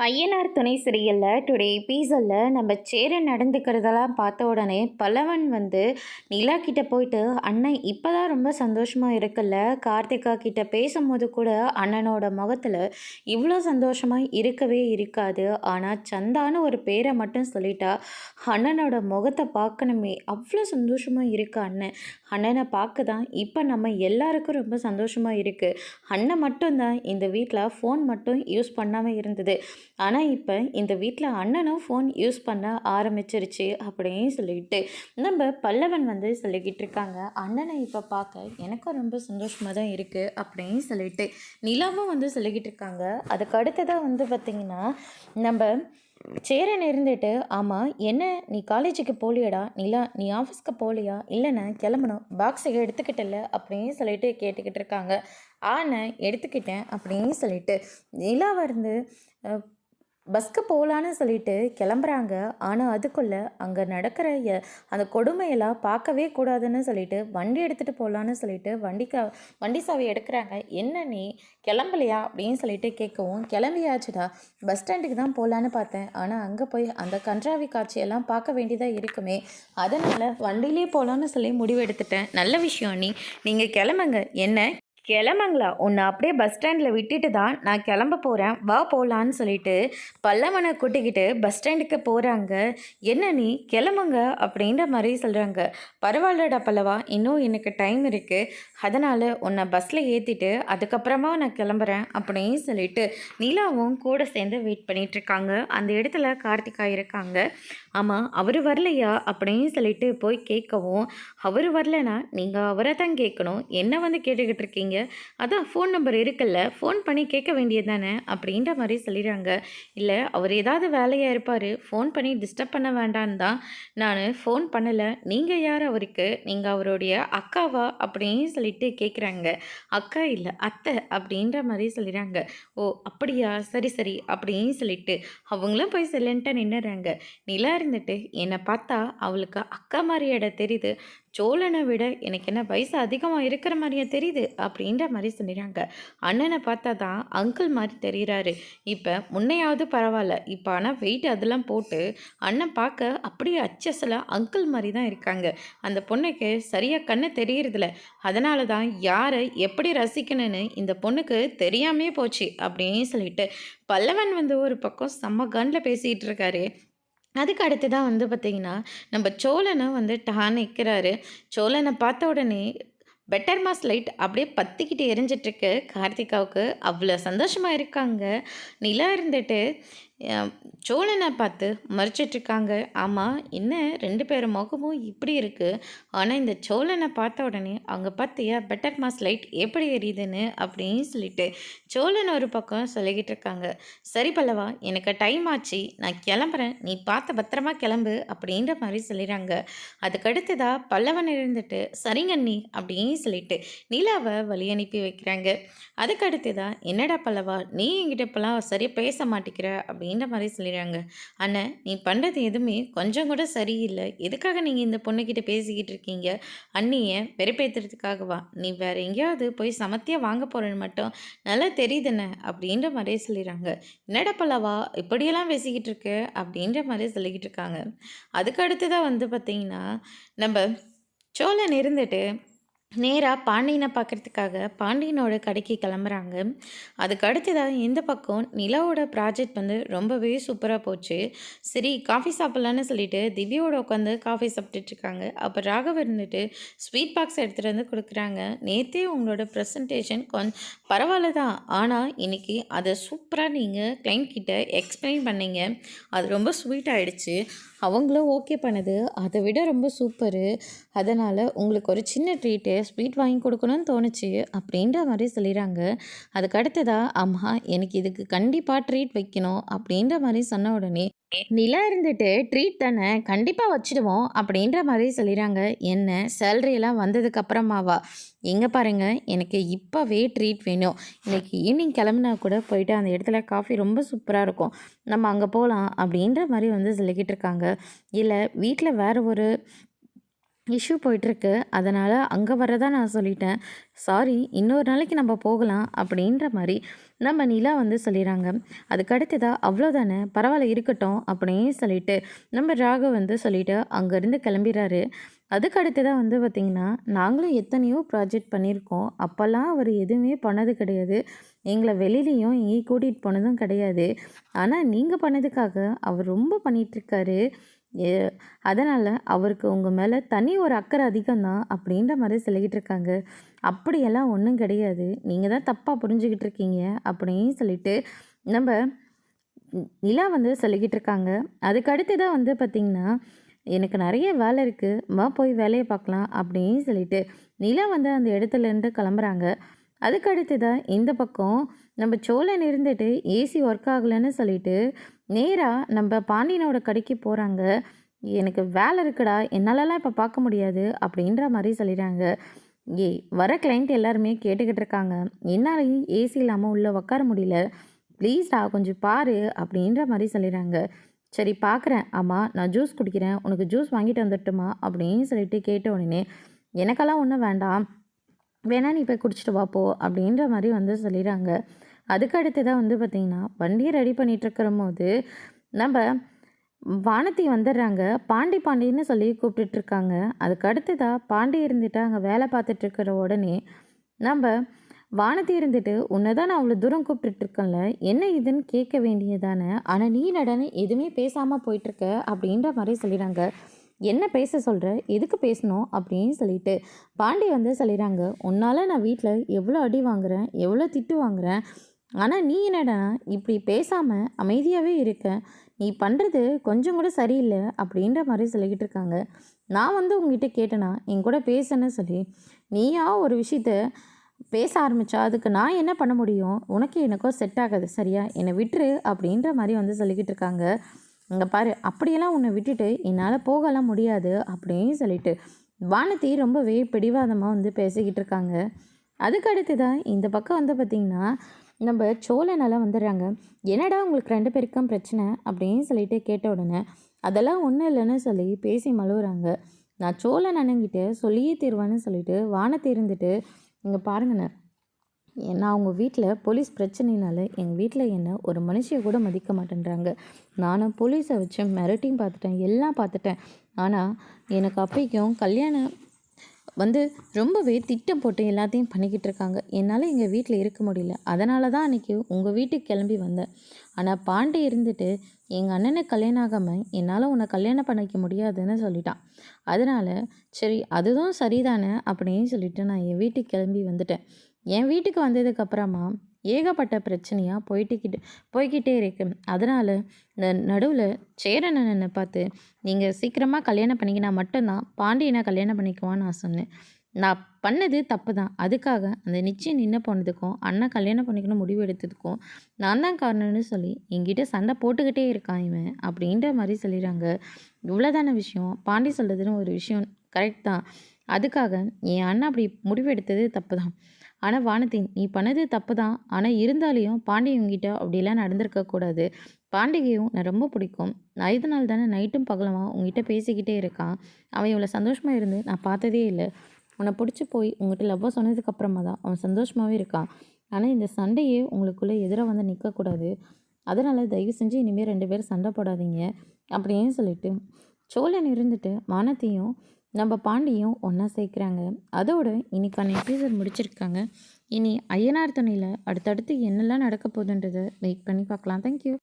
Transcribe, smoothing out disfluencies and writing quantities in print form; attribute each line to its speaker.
Speaker 1: ஐயனார் துணை சீரியலில் டுடே எபிசோடில் நம்ம சேரன் நடந்துக்கிறதெல்லாம் பார்த்த உடனே பல்லவன் நிலா கிட்ட போயிட்டு, அண்ணன் இப்போ தான் ரொம்ப சந்தோஷமாக இருக்குல்ல, கார்த்திகா கிட்ட பேசும்போது கூட அண்ணனோட முகத்தில் இவ்வளோ சந்தோஷமாக இருக்கவே இருக்காது, ஆனால் சந்தான்னு ஒரு பேரை மட்டும் சொல்லிட்டா அண்ணனோட முகத்தை பார்க்கணுமே, அவ்வளோ சந்தோஷமாக இருக்கு அண்ணன். அண்ணனை பார்க்க தான் இப்போ நம்ம எல்லாருக்கும் ரொம்ப சந்தோஷமாக இருக்குது. அண்ணன் மட்டும்தான் இந்த வீட்டில் ஃபோன் மட்டும் யூஸ் பண்ணாமல் இருந்தது, ஆனால் இப்போ இந்த வீட்டில் அண்ணனும் ஃபோன் யூஸ் பண்ண ஆரம்பிச்சிருச்சு அப்படின்னு சொல்லிட்டு நம்ம பல்லவன் சொல்லிக்கிட்டு இருக்காங்க. அண்ணனை இப்போ பார்க்க எனக்கும் ரொம்ப சந்தோஷமாக தான் இருக்குது அப்படின்னு சொல்லிட்டு நிலாவும் சொல்லிக்கிட்டு இருக்காங்க. அதுக்கு அடுத்ததாக பார்த்திங்கன்னா நம்ம சேரன் இருந்துட்டு, ஆமாம் என்ன நீ காலேஜுக்கு போலியடா நிலா, நீ ஆஃபீஸ்க்கு போகலையா, இல்லைண்ணா கிளம்பணும், பாக்ஸை எடுத்துக்கிட்டல அப்படின்னு சொல்லிட்டு கேட்டுக்கிட்டு இருக்காங்க. நான் எடுத்துக்கிட்டேன் அப்படின்னு சொல்லிட்டு நிலாவை பஸ்க்கு போகலான்னு சொல்லிட்டு கிளம்புறாங்க. ஆனால் அதுக்குள்ளே அங்கே நடக்கிற அந்த கொடுமையெல்லாம் பார்க்கவே கூடாதுன்னு சொல்லிட்டு வண்டி எடுத்துகிட்டு போகலான்னு சொல்லிட்டு வண்டி சாவி எடுக்கிறாங்க. என்ன நீ கிளம்பலையா அப்படின்னு சொல்லிட்டு கேட்கவும், கிளம்பியாச்சுடா, பஸ் ஸ்டாண்டுக்கு தான் போகலான்னு பார்த்தேன், ஆனால் அங்கே போய் அந்த கன்றாவி காட்சியெல்லாம் பார்க்க வேண்டியதாக இருக்குமே, அதனால் வண்டியிலே போகலான்னு சொல்லி முடிவு எடுத்துட்டேன். நல்ல விஷயம் நீங்கள் கிளம்புங்க. என்ன கிளம்புங்களா, உன்னை அப்படியே பஸ் ஸ்டாண்டில் விட்டுட்டு தான் நான் கிளம்ப போகிறேன், வா போகலான்னு சொல்லிட்டு பல்லவனை கூட்டிக்கிட்டு பஸ் ஸ்டாண்டுக்கு போகிறாங்க. என்ன நீ கிளம்புங்க அப்படின்ற மாதிரி சொல்கிறாங்க. பரவாயில்லடா பல்லவா, இன்னும் எனக்கு டைம் இருக்குது, அதனால் உன்னை பஸ்ஸில் ஏற்றிட்டு அதுக்கப்புறமா நான் கிளம்புறேன் அப்படின்னு சொல்லிட்டு நீலாவும் கூட சேர்ந்து வெயிட் பண்ணிகிட்ருக்காங்க. அந்த இடத்துல கார்த்திகா இருக்காங்க. ஆமாம் அவர் வரலையா அப்படின்னு சொல்லிட்டு போய் கேட்கவும், அவர் வரலனா நீங்கள் அவரை தான் கேட்கணும், என்ன கேட்டுக்கிட்டு இருக்கீங்க, அதான் ஃபோன் நம்பர் இருக்குல்ல, ஃபோன் பண்ணி கேட்க வேண்டியது தானே அப்படின்ற மாதிரி சொல்லிடுறாங்க. இல்லை அவர் ஏதாவது வேலையாக இருப்பார், ஃபோன் பண்ணி டிஸ்டர்ப் பண்ண வேண்டான்னு தான் நான் ஃபோன் பண்ணலை, நீங்கள் யார் அவருக்கு, நீங்கள் அவருடைய அக்காவா அப்படின்னு சொல்லிட்டு கேட்குறாங்க. அக்கா இல்லை அத்தை அப்படின்ற மாதிரி சொல்லிடுறாங்க. ஓ அப்படியா, சரி சரி அப்படின்னு சொல்லிட்டு அவங்களும் போய் சைலண்ட்டாக நின்றுறாங்க. நிலா இருந்துட்டு, என்னை பார்த்தா அவளுக்கு அக்கா மாதிரியோட தெரியுது, சோழனை விட எனக்கு என்ன வயசு அதிகமாக இருக்கிற மாதிரியே தெரியுது அப்படின்ற மாதிரி சொல்லிடுறாங்க. அண்ணனை பார்த்தா தான் அங்கிள் மாதிரி தெரிகிறாரு, இப்போ முன்னையாவது பரவாயில்ல, இப்போ ஆனால் வெயிட் அதெல்லாம் போட்டு அண்ணன் பார்க்க அப்படியே அச்சஸில் அங்கிள் மாதிரி தான் இருக்காங்க. அந்த பொண்ணுக்கு சரியாக கண்ணு தெரியறதில்ல, அதனால தான் யாரை எப்படி ரசிக்கணும்னு இந்த பொண்ணுக்கு தெரியாமே போச்சு அப்படின்னு சொல்லிட்டு பல்லவன் ஒரு பக்கம் செம்ம கண்ணில் பேசிகிட்டு இருக்காரு. அதுக்கு அடுத்து தான் பார்த்திங்கன்னா நம்ம சோழனை டான் நிற்கிறாரு. சோழனை பார்த்த உடனே பெட்டர் மாஸ் லைட் அப்படியே பற்றிக்கிட்டு எரிஞ்சிட்ருக்கு கார்த்திகாவுக்கு. அவ்வளோ சந்தோஷமாக இருக்காங்க. நிலா இருந்துட்டு சோழனை பார்த்து மறைச்சிட்ருக்காங்க. ஆமாம் என்ன ரெண்டு பேர் முகமும் இப்படி இருக்குது, ஆனால் இந்த சோழனை பார்த்த உடனே அவங்க பார்த்தியா பெட்டர் மாஸ் லைட் எப்படி எரியுதுன்னு அப்படின்னு சொல்லிட்டு சோழன் ஒரு பக்கம் சொல்லிக்கிட்டு இருக்காங்க. சரி பல்லவா, எனக்கு டைம் ஆச்சு, நான் கிளம்புறேன், நீ பார்த்து பத்திரமா கிளம்பு அப்படின்ற மாதிரி சொல்லிடுறாங்க. அதுக்கடுத்ததா பல்லவன் இருந்துட்டு சரிங்க அண்ணி அப்படின்னு சொல்லிட்டு நிலாவை வழி அனுப்பி வைக்கிறாங்க. அதுக்கடுத்துதான் என்னடா பல்லவா நீ என்கிட்ட இப்போலாம் சரியாக பேச மாட்டேங்கிற அப்படின்ற மாதிரி சொல்லிடுறாங்க. அண்ணன் நீ பண்ணுறது எதுவுமே கொஞ்சம் கூட சரியில்லை, எதுக்காக நீங்கள் இந்த பொண்ணுக்கிட்ட பேசிக்கிட்டு இருக்கீங்க, அண்ணியை வெறுப்பேற்றுறதுக்காகவா, நீ வேற எங்கேயாவது போய் சமத்தியாக வாங்க போகிறேன்னு மட்டும் நல்லா தெரியுதுண்ணே அப்படின்ற மாதிரியே சொல்லிடுறாங்க. என்னடா பல்லவா இப்படியெல்லாம் பேசிக்கிட்டு இருக்கு அப்படின்ற மாதிரி சொல்லிக்கிட்டு இருக்காங்க. அதுக்கு அடுத்ததான் பார்த்தீங்கன்னா நம்ம சோழன் இருந்துட்டு நேராக பாண்டியனை பார்க்குறதுக்காக பாண்டியனோட கடைக்கு கிளம்புறாங்க. அதுக்கு அடுத்ததாக இந்த பக்கம் நிலாவோட ப்ராஜெக்ட் ரொம்பவே சூப்பராக போச்சு. சரி காஃபி சாப்பிட்லான்னு சொல்லிட்டு திவ்யாவோட உட்காந்து காஃபி சாப்பிட்டுட்ருக்காங்க. அப்போ ராகவ் இருந்துட்டு ஸ்வீட் பாக்ஸ் எடுத்துகிட்டு கொடுக்குறாங்க. நேற்றே உங்களோட ப்ரெசன்டேஷன் பரவாயில்ல தான், ஆனால் இன்றைக்கி அதை சூப்பராக நீங்கள் கிளைண்ட் கிட்ட எக்ஸ்பிளைன் பண்ணீங்க, அது ரொம்ப ஸ்வீட் ஆகிடுச்சு, அவங்களும் ஓகே பண்ணுது, அதை விட ரொம்ப சூப்பரு, அதனால் உங்களுக்கு ஒரு சின்ன ட்ரீட்டு ஸ்வீட் வாங்கி கொடுக்கணும்னு தோணுச்சு அப்படின்ற மாதிரி சொல்லிடுறாங்க. அதுக்கு அடுத்ததா அம்மா எனக்கு இதுக்கு கண்டிப்பாக ட்ரீட் வைக்கணும் அப்படின்ற மாதிரி சொன்ன உடனே நிலா இருந்துட்டு ட்ரீட் தானே கண்டிப்பாக வச்சுடுவோம் அப்படின்ற மாதிரி சொல்லிடுறாங்க. என்ன சேலரியெல்லாம் வந்ததுக்கு அப்புறமாவா, எங்கே பாருங்கள் எனக்கு இப்போவே ட்ரீட் வேணும், இன்றைக்கி ஈவினிங் கிளம்புனா கூட போயிட்டு அந்த இடத்துல காஃபி ரொம்ப சூப்பராக இருக்கும், நம்ம அங்கே போகலாம் அப்படின்ற மாதிரி சொல்லிக்கிட்டு இருக்காங்க. இல்லை வீட்டில் வேறு ஒரு இஷ்யூ போயிட்டுருக்கு, அதனால் அங்கே வரதான் நான் சொல்லிட்டேன், சாரி இன்னொரு நாளைக்கு நம்ம போகலாம் அப்படின்ற மாதிரி நம்ம நிலா வந்து சொல்லிடுறாங்க. அதுக்கு அடுத்ததா அவ்வளோதானே பரவாயில்ல இருக்கட்டும் அப்படின்னு சொல்லிட்டு நம்ம ராகவ் வந்து சொல்லிட்டு அங்கேருந்து கிளம்பிறாரு. அதுக்கு அடுத்ததா வந்து பார்த்திங்கன்னா, நாங்களும் எத்தனையோ ப்ராஜெக்ட் பண்ணியிருக்கோம். அப்போல்லாம் அவர் எதுவுமே பண்ணது கிடையாது. எங்கள வெளியிலயும் எங்கேயும் கூட்டிகிட்டு போனதும் கிடையாது. ஆனா நீங்க பண்ணதுக்காக அவர் ரொம்ப பண்ணிகிட்ருக்காரு. எ அதனால் அவருக்கு உங்கள் மேலே தனி ஒரு அக்கறை அதிகம் தான் அப்படின்ற மாதிரி சொல்லிக்கிட்டு இருக்காங்க. அப்படியெல்லாம் ஒன்றும் கிடையாது. நீங்கள் தான் தப்பாக புரிஞ்சுக்கிட்டு இருக்கீங்க அப்படின்னு சொல்லிட்டு நம்ம நிலா வந்து சொல்லிக்கிட்டு இருக்காங்க. அதுக்கு அடுத்ததாக வந்து பார்த்திங்கன்னா, எனக்கு நிறைய வேலை இருக்குது, வா போய் வேலையை பார்க்கலாம் அப்படின்னு சொல்லிட்டு நிலா வந்து அந்த இடத்துலேருந்து கிளம்புறாங்க. அதுக்கு அடுத்ததாக இந்த பக்கம் நம்ம சோழன் இருந்துட்டு ஏசி ஒர்க் ஆகலைன்னு சொல்லிட்டு நேராக நம்ம பாண்டியனோட கடைக்கு போகிறாங்க. எனக்கு வேலை இருக்குடா, என்னாலலாம் இப்போ பார்க்க முடியாது அப்படின்ற மாதிரி சொல்லிடுறாங்க. வர கிளைண்ட் எல்லாருமே கேட்டுக்கிட்டு இருக்காங்க. என்னாலையும் ஏசி இல்லாமல் உள்ளே உட்கார முடியல, ப்ளீஸ்டா கொஞ்சம் பாரு அப்படின்ற மாதிரி சொல்லிடுறாங்க. சரி பார்க்குறேன், ஆமாம் நான் ஜூஸ் குடிக்கிறேன், உனக்கு ஜூஸ் வாங்கிட்டு வந்துட்டுமா அப்படின்னு சொல்லிட்டு கேட்ட உடனே எனக்கெல்லாம் ஒன்றும் வேண்டாம், வேணா நீ போய் குடிச்சிட்டு வா போ அப்படின்ற மாதிரி வந்து சொல்லிடுறாங்க. அதுக்கு அடுத்ததாக வந்து பார்த்திங்கன்னா, வண்டியை ரெடி பண்ணிகிட்டு இருக்கிற போது நம்ம வானதி வந்துடுறாங்க. பாண்டி பாண்டின்னு சொல்லி கூப்பிட்டுட்ருக்காங்க. அதுக்கு அடுத்ததாக பாண்டி இருந்துட்டு அங்கே வேலை பார்த்துட்ருக்கிற உடனே நம்ம வானதி இருந்துட்டு, உன்னை தான் நான் அவ்வளோ தூரம் கூப்பிட்டுட்ருக்கேன்ல, என்ன இதுன்னு கேட்க வேண்டியதானே, ஆனால் நீ நடன எதுவுமே பேசாமல் போயிட்டுருக்க அப்படின்ற மாதிரி சொல்லிடுறாங்க. என்ன பேச சொல்கிற, எதுக்கு பேசணும் அப்படின்னு சொல்லிட்டு பாண்டி வந்து சொல்லிடுறாங்க. உன்னால் நான் வீட்டில் எவ்வளோ அடி வாங்குகிறேன், எவ்வளோ திட்டு வாங்குகிறேன், ஆனால் நீ என்னடா இப்படி பேசாமல் அமைதியாகவே இருக்க, நீ பண்ணுறது கொஞ்சம் கூட சரியில்லை அப்படின்ற மாதிரி சொல்லிக்கிட்டு இருக்காங்க. நான் வந்து உங்ககிட்ட கேட்டேனா என் கூட பேசுன்னு சொல்லி, நீயா ஒரு விஷயத்த பேச ஆரம்பித்தா அதுக்கு நான் என்ன பண்ண முடியும், உனக்கு எனக்கோ செட் ஆகாது சரியா, என்னை விட்டுரு அப்படின்ற மாதிரி வந்து சொல்லிக்கிட்டு இருக்காங்க. இங்கே பாரு, அப்படியெல்லாம் உன்னை விட்டுட்டு என்னால் போகலாம் முடியாது அப்படின்னு சொல்லிட்டு வானதி ரொம்பவே பிடிவாதமாக வந்து பேசிக்கிட்டு இருக்காங்க. அதுக்கு அடுத்ததான் இந்த பக்கம் வந்து பார்த்திங்கன்னா, நம்ம சோழனெல்லாம் வந்துடுறாங்க. என்னடா உங்களுக்கு 2 பேருக்கும் பிரச்சனை அப்படின்னு சொல்லிட்டு கேட்ட உடனே அதெல்லாம் ஒன்றும் இல்லைன்னு சொல்லி பேசி மழுவுறாங்க. நான் சோழன் அண்ணங்கிட்ட சொல்லியே தீர்வான்னு சொல்லிட்டு வானத்தை இருந்துட்டு, இங்கே பாருங்கண்ணே, நான் உங்கள் வீட்டில் போலீஸ் பிரச்சனைனால எங்கள் வீட்டில் என்ன ஒரு மனுஷியை கூட மதிக்க மாட்டேன்றாங்க. நானும் போலீஸை வச்சு மிரட்டியும் பார்த்துட்டேன், எல்லாம் பார்த்துட்டேன். ஆனால் எனக்கு அப்பைக்கும் கல்யாணம் வந்து ரொம்பவே திட்டம் போட்டு எல்லாத்தையும் பண்ணிக்கிட்டு இருக்காங்க. என்னால் எங்கள் வீட்டில் இருக்க முடியல. அதனால தான் அன்றைக்கி உங்கள் வீட்டுக்கு கிளம்பி வந்தேன். ஆனால் பாண்டி இருந்துட்டு எங்கள் அண்ணனுக்கு கல்யாணம் ஆகாமல் என்னால் உன்னை கல்யாணம் பண்ணிக்க முடியாதுன்னு சொல்லிட்டான். அதனால் சரி அதுதான் சரிதானே அப்படின்னு சொல்லிட்டு நான் என் வீட்டுக்கு கிளம்பி வந்துட்டேன். என் வீட்டுக்கு வந்ததுக்கப்புறமா ஏகப்பட்ட பிரச்சனையாக போய்கிட்டே இருக்கு. அதனால் இந்த நடுவில் சேரன் அண்ணனை பார்த்து நீங்கள் சீக்கிரமாக கல்யாணம் பண்ணிக்கினா மட்டும்தான் பாண்டியனை கல்யாணம் பண்ணிக்குவான்னு நான் சொன்னேன். நான் பண்ணது தப்பு தான். அதுக்காக அந்த நிச்சயம் நின்று போனதுக்கும் அண்ணன் கல்யாணம் பண்ணிக்கணும் முடிவு எடுத்ததுக்கும் நான் தான் காரணம்னு சொல்லி என்கிட்ட சண்டை போட்டுக்கிட்டே இருக்கான் இவன் அப்படின்ற மாதிரி சொல்லிடுறாங்க. இவ்வளோதான விஷயம். பாண்டி சொல்கிறதுன்னு ஒரு விஷயம் கரெக்ட் தான். அதுக்காக என் அண்ணன் அப்படி முடிவு எடுத்தது தப்பு தான். ஆனால் வானதி நீ பண்ணது தப்பு தான். ஆனால் இருந்தாலையும் பாண்டியங்கிட்ட அப்படிலாம் நடந்திருக்கக்கூடாது. பாண்டிகையும் நான் ரொம்ப பிடிக்கும். நான் இதனால தானே நைட்டும் பகலுமா உங்ககிட்ட பேசிக்கிட்டே இருக்கான். அவன் இவ்வளோ சந்தோஷமாக இருந்து நான் பார்த்ததே இல்லை. உன்னை பிடிச்சி போய் உங்கள்கிட்ட லவ்வாக சொன்னதுக்கப்புறமா தான் அவன் சந்தோஷமாகவே இருக்கான். ஆனால் இந்த சண்டையே உங்களுக்குள்ளே எதிராக வந்து நிற்கக்கூடாது. அதனால் தயவு செஞ்சு இனிமேல் 2 பேரும் சண்டை போடாதீங்க அப்படின்னு சொல்லிட்டு சோழன் இருந்துட்டு வானத்தையும் நம்ம பாண்டியும் ஒன்றா சேர்க்குறாங்க. அதோட இன்னைக்கான எபிசோட் முடிச்சிருக்காங்க. இனி ஐயனார் துணையில் அடுத்தடுத்து என்னெல்லாம் நடக்க போகுதுன்றதை வெயிட் பண்ணி பார்க்கலாம். தேங்க்யூ.